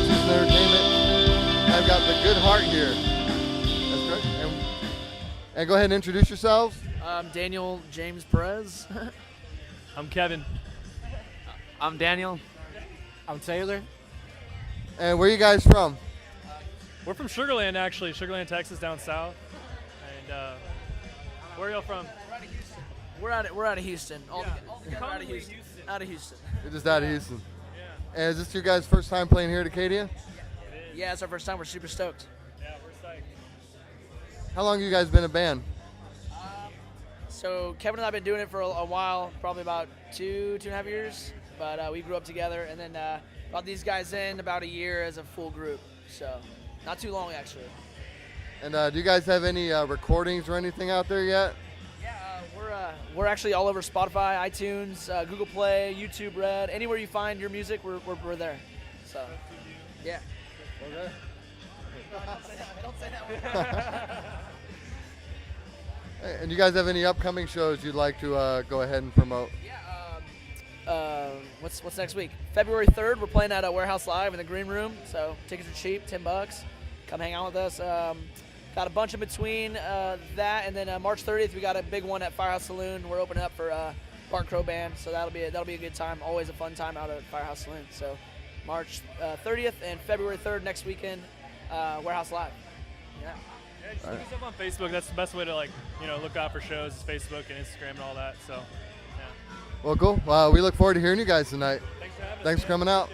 Northwest Houston Entertainment. I've got the Good Heart here. That's correct. And go ahead and introduce yourselves. I'm Daniel James Perez. I'm Kevin. I'm Daniel. I'm Taylor. And where are you guys from? We're from Sugar Land, actually. Sugar Land, Texas, down south. And where are y'all from? We're out of Houston. All together out of Houston. Out of Houston. You're just out of Houston. Yeah. And is this your guys' first time playing here at Acadia? Yeah, it's our first time. We're super stoked. Yeah, we're psyched. How long have you guys been a band? So Kevin and I have been doing it for a while, probably about 2.5 years. But we grew up together, and then brought these guys in about a year as a full group. So not too long, actually. And do you guys have any recordings or anything out there yet? Yeah, we're actually all over Spotify, iTunes, Google Play, YouTube Red. Anywhere you find your music, we're there. So, yeah. Okay. Don't say that. And you guys have any upcoming shows you'd like to go ahead and promote? Yeah. What's next week? February 3rd, we're playing at Warehouse Live in the Green Room. So tickets are cheap, $10. Come hang out with us. Got a bunch in between that, and then March 30th we got a big one at Firehouse Saloon. We're opening up for Barn Crow Band, so that'll be a good time. Always a fun time out at Firehouse Saloon. So March 30th and February 3rd next weekend, Warehouse Live. Yeah. Yeah, just look us up on Facebook. That's the best way to look out for shows. Is Facebook and Instagram and all that. So, yeah. Well, cool. We look forward to hearing you guys tonight. Thanks for having us. Thanks for coming out.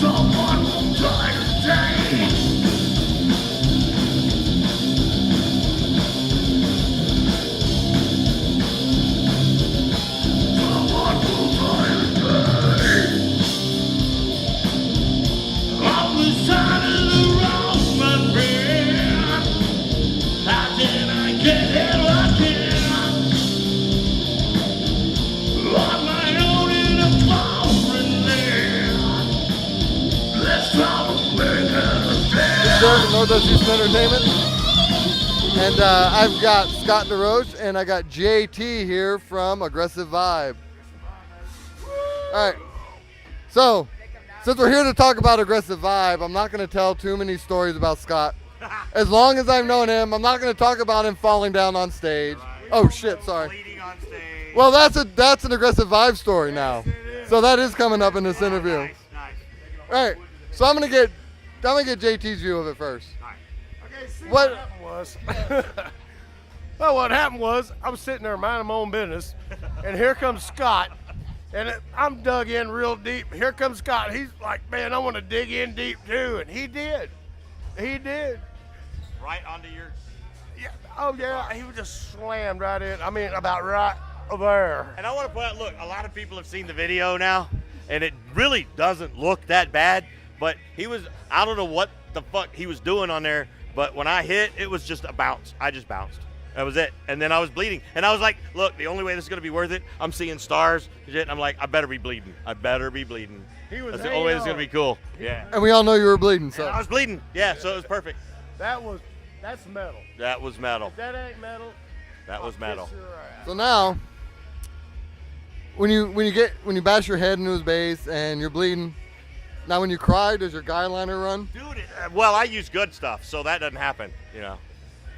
Someone will try to stay. Someone will try to stay. On the side of the road, my friend. How can I get here again? On my own in a foreign land. Let's travel with us. Derek, Northwest Houston Entertainment. And I've got Scott DeRoche and I got JT here from Aggressive Vibe. All right. So, since we're here to talk about Aggressive Vibe, I'm not going to tell too many stories about Scott. As long as I've known him, I'm not going to talk about him falling down on stage. Oh shit, sorry. Bleeding on stage. Well, that's an Aggressive Vibe story now. So that is coming up in this interview. Nice. All right. So I'm gonna get JT's view of it first. Okay, see What- what happened was, well, what happened was I was sitting there minding my own business, and here comes Scott, and I'm dug in real deep. Here comes Scott. He's like, man, I want to dig in deep too, and he did. Right onto your. Yeah. Oh yeah, he was just slammed right in. I mean, about right there. And I want to point out, look, a lot of people have seen the video now, and it really doesn't look that bad. But I don't know what the fuck he was doing on there, but when I hit, it was just a bounce. I just bounced. That was it. And then I was bleeding. And I was like, look, the only way this is going to be worth it, I'm seeing stars and shit. And I'm like, I better be bleeding. He was That's the only way this is going to be cool. Yeah. And we all know you were bleeding, And so. I was bleeding. Yeah, so it was perfect. That's metal. That was metal. If that ain't metal, That was I'll metal. kiss your ass. So now, when you bash your head into his base and you're bleeding, now when you cry, does your guy liner run? Dude, well, I use good stuff, so that doesn't happen, I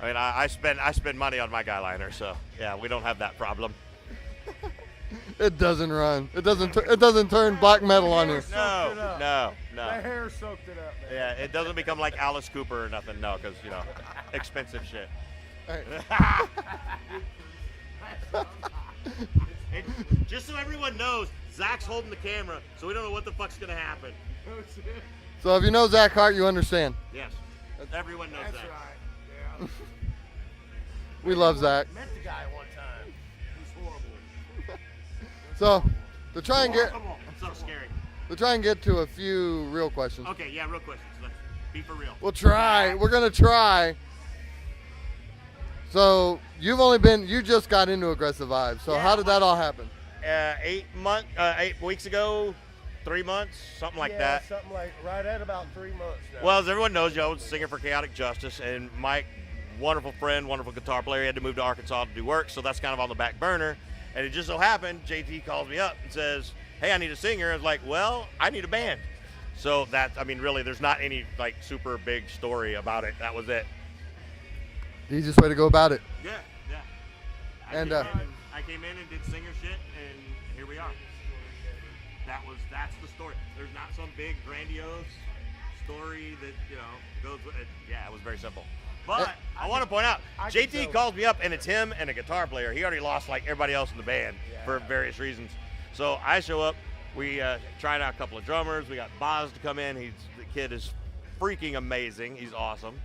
mean, I spend money on my guy liner, so yeah, we don't have that problem. It doesn't run. It doesn't turn black metal on you. No. The hair soaked it up, man. Yeah, it doesn't become like Alice Cooper or nothing, no, because, expensive shit. All right. And just so everyone knows, Zach's holding the camera, so we don't know what the fuck's going to happen. So if you know Zach Hart, you understand. Yes, everyone knows That's that. right. Yeah. We love Zach. Met the guy one time. He was horrible. So to try and Come on, I'm so scary. get to a few real questions. Okay, yeah, real questions. Let's be for real. We'll try. We're gonna try. So you just got into Aggressive Vibe. So how did that all happen? 8 weeks ago, 3 months, something like that. Something like right at about 3 months now. Well, as everyone knows, I was a singer for Chaotic Justice, and Mike, wonderful friend, wonderful guitar player, he had to move to Arkansas to do work, so that's kind of on the back burner. And it just so happened, JT calls me up and says, hey, I need a singer. I was like, well, I need a band. So that, I mean, really, there's not any like super big story about it. That was it. The easiest way to go about it. Yeah, yeah. I came in and did singer shit, and here we are. That's the story. There's not some big grandiose story that goes with it. Yeah, it was very simple. But I want to point out, JT calls me up, and it's him and a guitar player. He already lost like everybody else in the band for various reasons. So I show up. We tried out a couple of drummers. We got Boz to come in. The kid is freaking amazing. He's awesome.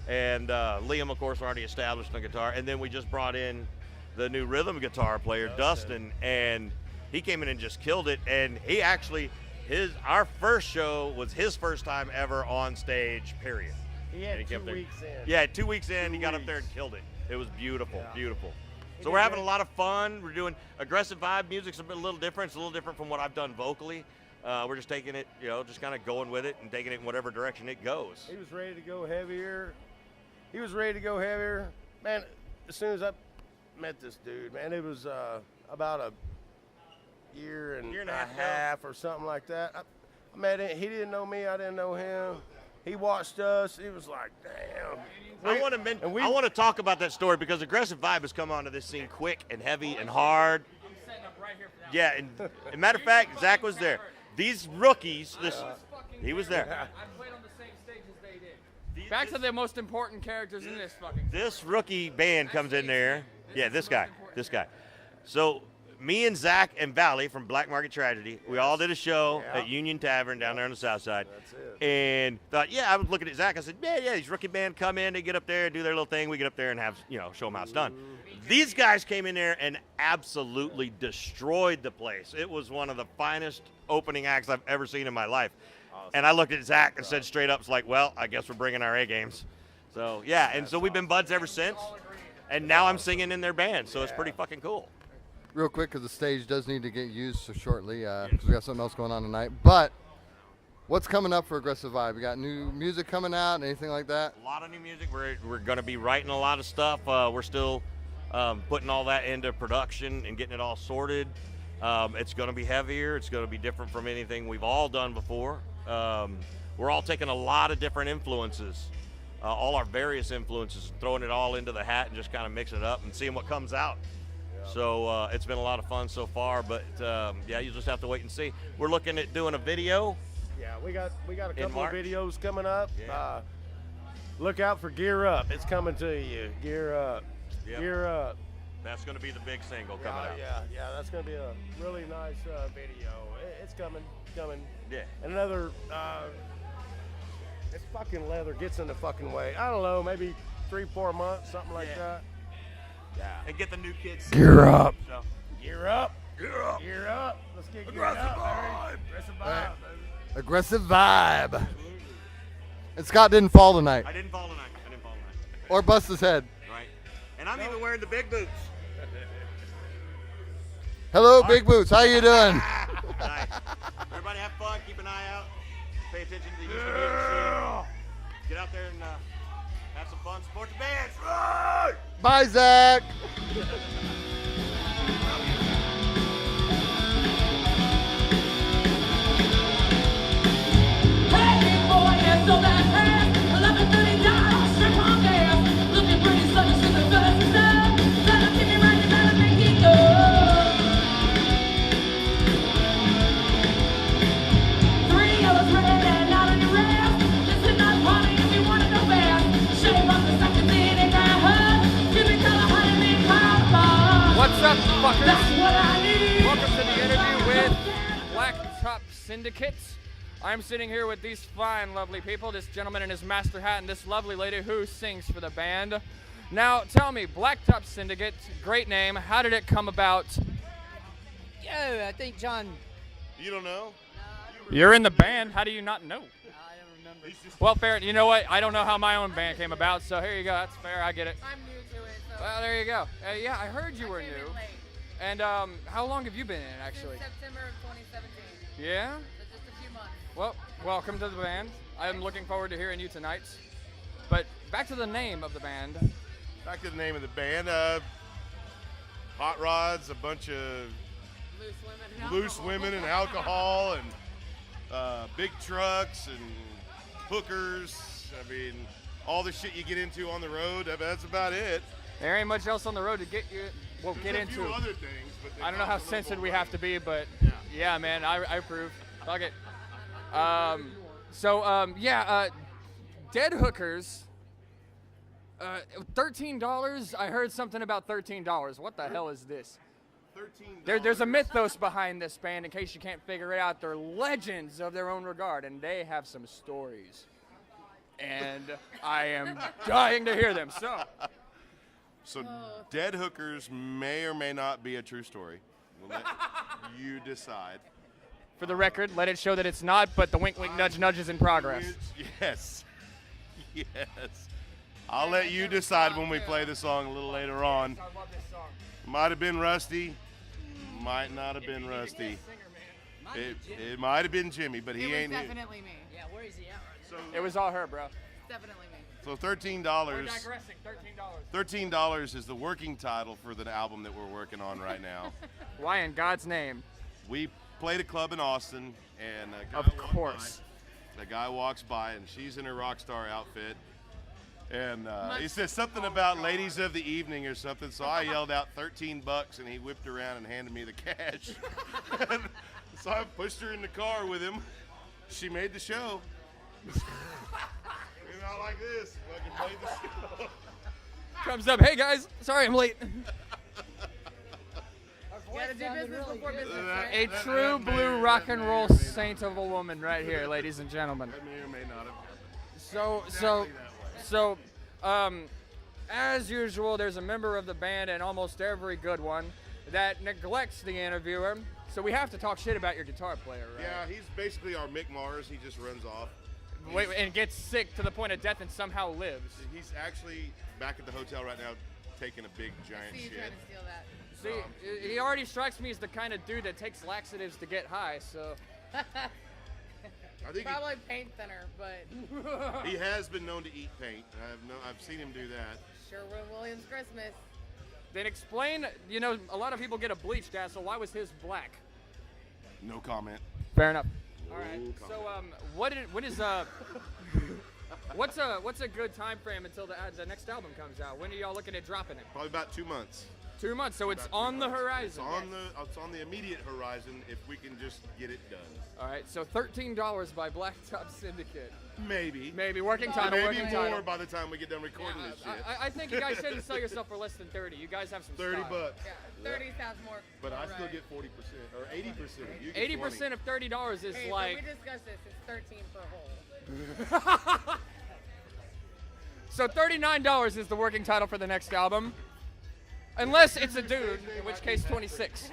And Liam, of course, already established on guitar. And then we just brought in the new rhythm guitar player, Dustin, and he came in and just killed it. And he actually, our first show was his first time ever on stage, period. He had 2 weeks in. Yeah, 2 weeks in, he got up there and killed it. It was beautiful, beautiful. So we're having a lot of fun. We're doing aggressive vibe music's a little different. It's a little different from what I've done vocally. We're just taking it, just kind of going with it and taking it in whatever direction it goes. He was ready to go heavier. Man, as soon as I met this dude, man, it was about a year and a half or something like that. I met him. He didn't know me. I didn't know him. He watched us. He was like, damn. I want to talk about that story because Aggressive Vibe has come onto this scene quick and heavy and hard. Yeah, and matter of fact, Zach was there. These rookies, he was there. I played on the same stage as they did. Back to the most important characters in this fucking. This rookie band comes in there. Yeah, this guy. So me and Zach and Valley from Black Market Tragedy, we all did a show at Union Tavern down there on the south side. That's it. And thought, I was looking at Zach. I said, yeah, these rookie band come in, they get up there and do their little thing. We get up there and have, show them how it's done. These guys came in there and absolutely destroyed the place. It was one of the finest opening acts I've ever seen in my life. Awesome. And I looked at Zach and said straight up, it's like, well, I guess we're bringing our A games. So, yeah, and so we've been buds ever since. And now I'm singing in their band, so it's pretty fucking cool. Real quick, because the stage does need to get used so shortly, because we got something else going on tonight. But what's coming up for Aggressive Vibe? We got new music coming out, anything like that? A lot of new music. We're going to be writing a lot of stuff. We're still putting all that into production and getting it all sorted. It's going to be heavier. It's going to be different from anything we've all done before. We're all taking a lot of different influences, all our various influences, throwing it all into the hat and just kind of mixing it up and seeing what comes out. So it's been a lot of fun so far, but you just have to wait and see. We're looking at doing a video. Yeah, we got a couple of March. videos coming up. Yeah. Look out for Gear Up. It's coming to you. Gear Up. Yep. Gear Up. That's going to be the big single coming out. Yeah, that's going to be a really nice video. It's coming. Yeah. And another, it's fucking leather gets in the fucking way. I don't know, maybe 3-4 months, something like that. Yeah. And get the new kids. Gear up. So. Gear up. Gear up. Gear up. Let's get geared up, baby. Aggressive vibe, baby. Aggressive Vibe. And Scott didn't fall tonight. I didn't fall tonight. Or bust his head. Right. And I'm even wearing the big boots. Hello, Big Boots. How you doing? Nice. Everybody have fun. Keep an eye out. Pay attention to the Houston music scene. Get out there and have some fun. Support the bands. Right! Bye, Zach. Hey, boy, you're so bad. 11:30 down, strip on gas. Looking pretty sunny, sipping fast and stuff. Better keep me right, you better make it go. 3 hours red and not in the rest. This is not party if you wanna go fast. Shave off the seconds in and grab her. Give me color, honey, me pop. What's up, fuckers? That's what I need. Welcome to the interview with Blacktop Syndicate. I'm sitting here with these fine, lovely people, this gentleman in his master hat and this lovely lady who sings for the band. Now, tell me, Blacktop Syndicate, great name. How did it come about? Yo, I think John. You don't know? You're in the band. How do you not know? I don't remember. Well, fair. You know what? I don't know how my own band came about, so here you go. That's fair. I get it. I'm new to it, so. Well, there you go. Yeah, I heard you were I came in new. late. And how long have you been in, actually? Since September of 2017. Yeah? So just a few months. Well, welcome to the band. I'm looking forward to hearing you tonight. But back to the name of the band. Back to the name of the band. Hot Rods, a bunch of loose women and alcohol and big trucks and hookers. I mean, all the shit you get into on the road. That's about it. There ain't much else on the road to get you. Well, There's get a into. few other things, but they I don't know how cost a little censored more we have money. to be, but Yeah. yeah, man, I approve. Fuck it. Dead hookers. $13. I heard something about $13. What the hell is this? There's a mythos behind this band. In case you can't figure it out, they're legends of their own regard, and they have some stories. And I am dying to hear them. So dead hookers may or may not be a true story. We'll let you decide. For the record, let it show that it's not, but the wink, wink, nudge, nudge is in progress. Yes. Yes. I'll let you decide when we play the song a little later on. I love this song. Might have been Rusty. Might not have been Rusty. It might have been Jimmy, but he It was ain't here. definitely me. Yeah, where is he at? It was all her, bro. Definitely me. So We're $13. digressing. $13. $13 is the working title for the album that we're working on right now. Why in God's name? We played a club in Austin, and a guy Of walked course. by. The guy walks by, and she's in her rock star outfit. And he says something about ladies of the evening or something, so I yelled out $13, and he whipped around and handed me the cash. So I pushed her in the car with him. She made the show. Not like this. Fucking played the show. Comes up, hey guys, sorry I'm late. Gotta do business before business, right? A true blue rock and roll saint of a woman right here, ladies and gentlemen. That may or may not have. So, as usual, there's a member of the band, and almost every good one, that neglects the interviewer. So we have to talk shit about your guitar player, right? Yeah, he's basically our Mick Mars. He just runs off. Wait, and gets sick to the point of death and somehow lives. He's actually back at the hotel right now taking a big giant See you shit. trying to steal that. See, he already strikes me as the kind of dude that takes laxatives to get high, so. I think Probably paint thinner, but he has been known to eat paint. I've seen him do that. Sherwin Williams Christmas. Then explain, a lot of people get a bleached ass, so why was his black? No comment. Fair enough. All right. No So, comment. what's a good time frame until the next album comes out? When are y'all looking at dropping it? Probably about 2 months. 2 months. So it's About 2 on the months. horizon. It's on the immediate horizon if we can just get it done. All right. So $13 by Blacktop Syndicate. Maybe. Maybe working title. Maybe working more title. by the time we get done recording this shit. I think you guys shouldn't sell yourself for less than 30. You guys have some $30 style. bucks. Yeah, 30 sounds more. But I more still right. get 40% or 80%. You get 80% of $30 is Hey, like. so we discussed this. It's 13 per hole. So $39 is the working title for the next album. Unless it's a dude, in which case 26.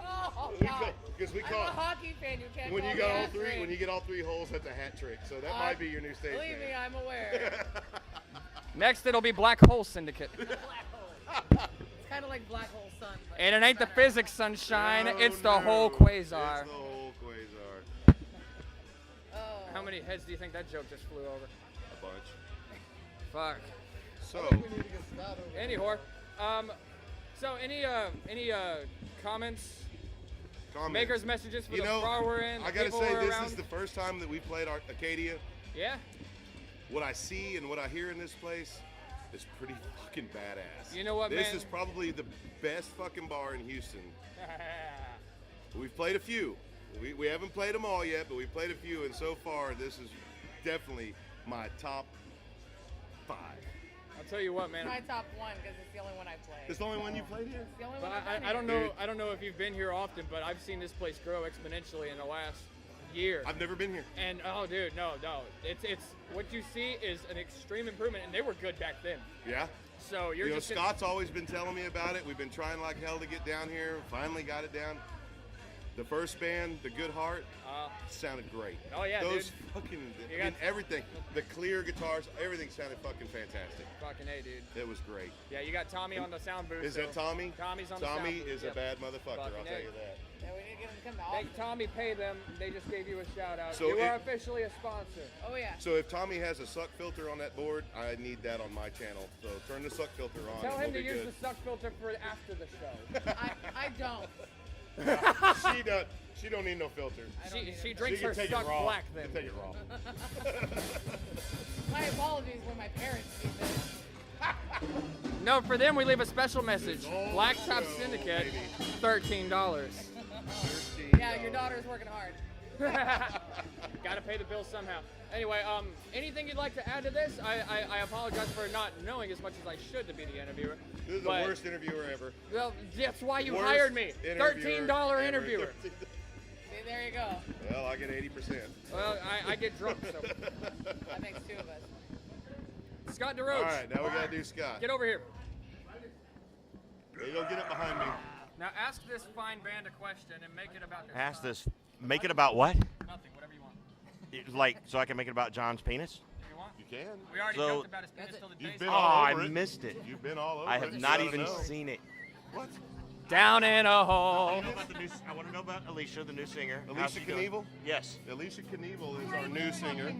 Oh, God. Because we I'm call a hockey fan. You can't when call you me got all that three, trick. when you get all 3 holes, that's a hat trick. So that might be your new stage Believe me, name. I'm aware. Next, it'll be Black Hole Syndicate. Black hole. It's kind of like Black Hole Sun. but And it ain't the better. physics, sunshine. No, it's the whole no. quasar. It's the whole quasar. Oh. How many heads do you think that joke just flew over? A bunch. Fuck. So, Any whore. So any comments? comments. Makers messages for You the know, bar we're in. I gotta people say, we're this around? is the first time that we played Arcadia. Yeah. What I see and what I hear in this place is pretty fucking badass. You know what, This man? is probably the best fucking bar in Houston. We've played a few. We haven't played them all yet, but we've played a few, and so far, this is definitely my top 5. I'll tell you what, man. My top one because it's the only one I played. It's the only one you played here? It's the only But one I've I don't done know. I don't know if you've been here often, but I've seen this place grow exponentially in the last year. I've never been here. And oh, dude, no. It's what you see is an extreme improvement, and they were good back then. Yeah. So you're You know, just Scott's always been telling me about it. We've been trying like hell to get down here. Finally got it down. The first band, The Good Heart, sounded great. Oh, yeah, Those dude. fucking, You I mean, got- everything. The clear guitars, everything sounded fucking fantastic. fucking A, dude. It was great. Yeah, you got Tommy on the sound booth. Is so that Tommy? Tommy's on the Tommy sound booth. is Yep. a bad motherfucker, I'll Fucking tell A. you that. Yeah, we need to get them to come to Hey, Austin. Tommy, pay them. They just gave you a shout out. So you are it- officially a sponsor. Oh yeah. So if Tommy has a suck filter on that board, I need that on my channel. So turn the suck filter on. Tell and him to we'll be use good. the suck filter for after the show. I don't. She don't need no filter. She drinks can her take it stuck raw. black You then. can take it raw. My apologies when my parents see this. No, for them we leave a special message. Oh, Blacktop show, Syndicate, baby. $13. Yeah, your daughter's working hard. Gotta pay the bills somehow. Anyway, anything you'd like to add to this? I apologize for not knowing as much as I should to be the interviewer. This is the worst interviewer ever. Well, that's why you Worst hired me. interviewer $13 ever. interviewer. See, there you go. Well, I get 80%. Well, I get drunk, so. That makes two of us. Scott DeRoche. All right, now we gotta do Scott. Get over here. There you go, get up behind me. Now ask this fine band a question and make it about their Ask son. this. Make it about what? Nothing, whatever you want. Like, so I can make it about John's penis? If you want. You can. We already So- joked about his penis till the You've day's been Oh, over. all I over it. missed it. You've been all over I it. have You not gotta even know. seen it. What? Down in a I hole. want to know about the new. I want to know about Alicia, the new singer. How's Alicia she doing? Knievel? Yes. Alicia Knievel is our new singer.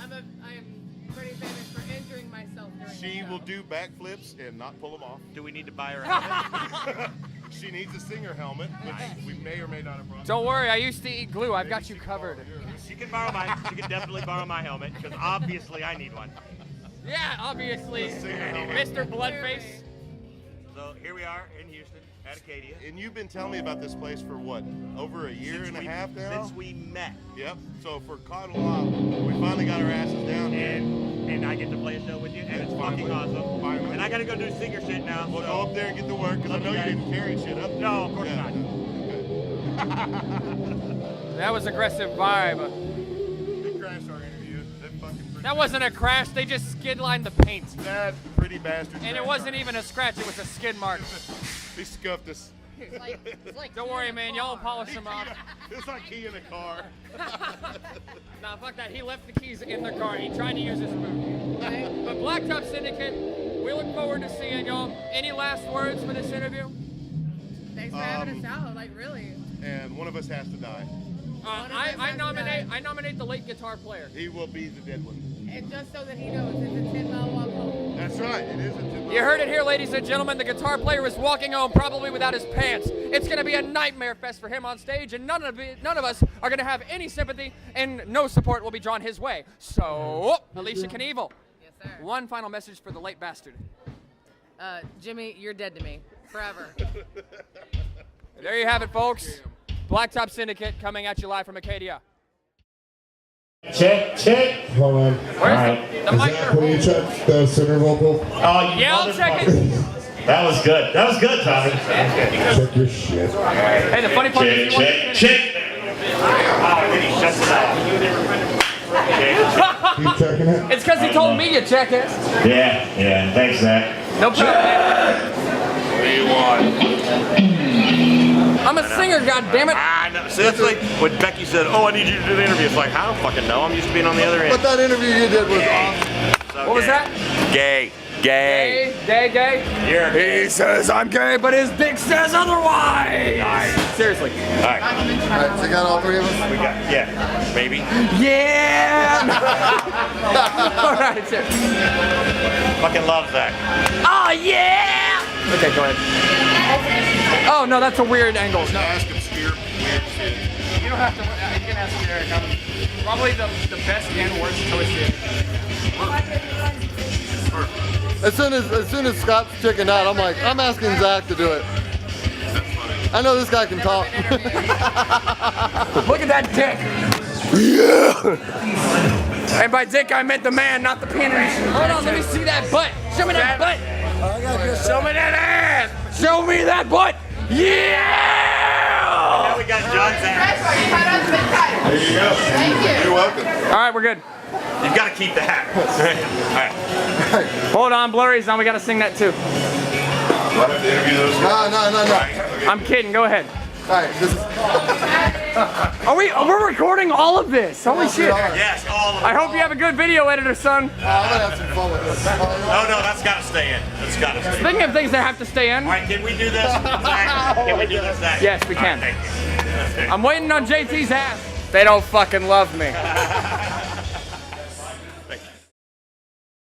I am pretty famous for injuring myself during the She show. will do backflips and not pull them off. Do we need to buy her a helmet? She needs a singer helmet, which we may or may not have brought. Don't worry, I used to eat glue. I've got Maybe you she can covered. borrow yours. She can borrow mine. She can definitely borrow my helmet because obviously I need one. Yeah, obviously, The singer helmet. Mr. Bloodface. So here we are in Houston at Acadia. And you've been telling me about this place for what? Over a year and a half now? Since we met. Yep. So for quite a while, we finally got our asses down here. And I get to play a show with you, and it's fucking awesome. Finally. And I got to go do singer shit now. We'll so- go up there and get to work because I know you didn't carry shit up. No, of course Yeah. not. That was aggressive vibe. They crashed our interview. That fucking pretty That wasn't a crash. They just skid lined the paint. That pretty bastard. And it wasn't even a scratch. It was a skid mark. He scuffed us. It's like Don't worry, man. Y'all polish them off. It's like key in a car. Nah, fuck that. He left the keys in the car. He tried to use his boot. But Blacktop Syndicate, we look forward to seeing y'all. Any last words for this interview? Thanks for having us out. Like, really. And one of us has to die. I nominate the late guitar player. He will be the dead one. And just so that he knows, it's a 10-mile walk home. That's right. It is a 10-mile You heard it here, ladies and gentlemen. The guitar player is walking home, probably without his pants. It's going to be a nightmare fest for him on stage, and none of us are going to have any sympathy, and no support will be drawn his way. So, Alicia Knievel, Yes, sir. one final message for the late bastard. Jimmy, you're dead to me. Forever. There you have it, folks. Blacktop Syndicate coming at you live from Acadia. Check, check. Hold on. Where's the microphone? Will you check the center vocal? Oh, you Yeah, I'll check it. That was good. That was good, Tommy. Check your shit. Hey, the funny part is Check, check, check. Keep checking it. it's because he told me to check it. Yeah. Thanks, Zach. No problem. I'm a singer, goddammit. I know. So that's like when Becky said, "Oh, I need you to do the interview." It's like, I don't fucking know. I'm used to being on the other end. But that interview you did was awesome. So What was gay. that? Gay. Gay, gay. He says I'm gay, but his dick says otherwise. Seriously. All right. All right, so you got all three of us? We got, yeah, maybe. Yeah. All right, sir. Fucking love Zach. Oh yeah. Okay, go ahead. Oh no, that's a weird angle. No, Ask obscure weird shit. you don't have to. You can ask me, Eric. I'm probably the best and worst choice here. As soon as Scott's chickened out, I'm like, I'm asking Zach to do it. I know this guy can talk. Look at that dick. Yeah. And by dick, I meant the man, not the penis. Hold on, let me see that butt. Show me that butt. Show me that ass. Show me that butt. Yeah. Now we got John's ass. There you go. Thank you. You're welcome. All right, we're good. You've got to keep the hat. All right. Hold on, Blurry's on. We got to sing that too. Do I have to interview those guys? No. I'm kidding. Go ahead. All right, this is. We're recording all of this. Holy shit. Yes, all of them. I hope you have a good video editor, son. I'm gonna have some fun with this. No, that's got to stay in. That's got to stay in. Speaking of things that have to stay in, All right, can we do this, Zach? Can we do this, Zach? Yes, we All right, can. thank you. I'm waiting on JT's ass. They don't fucking love me.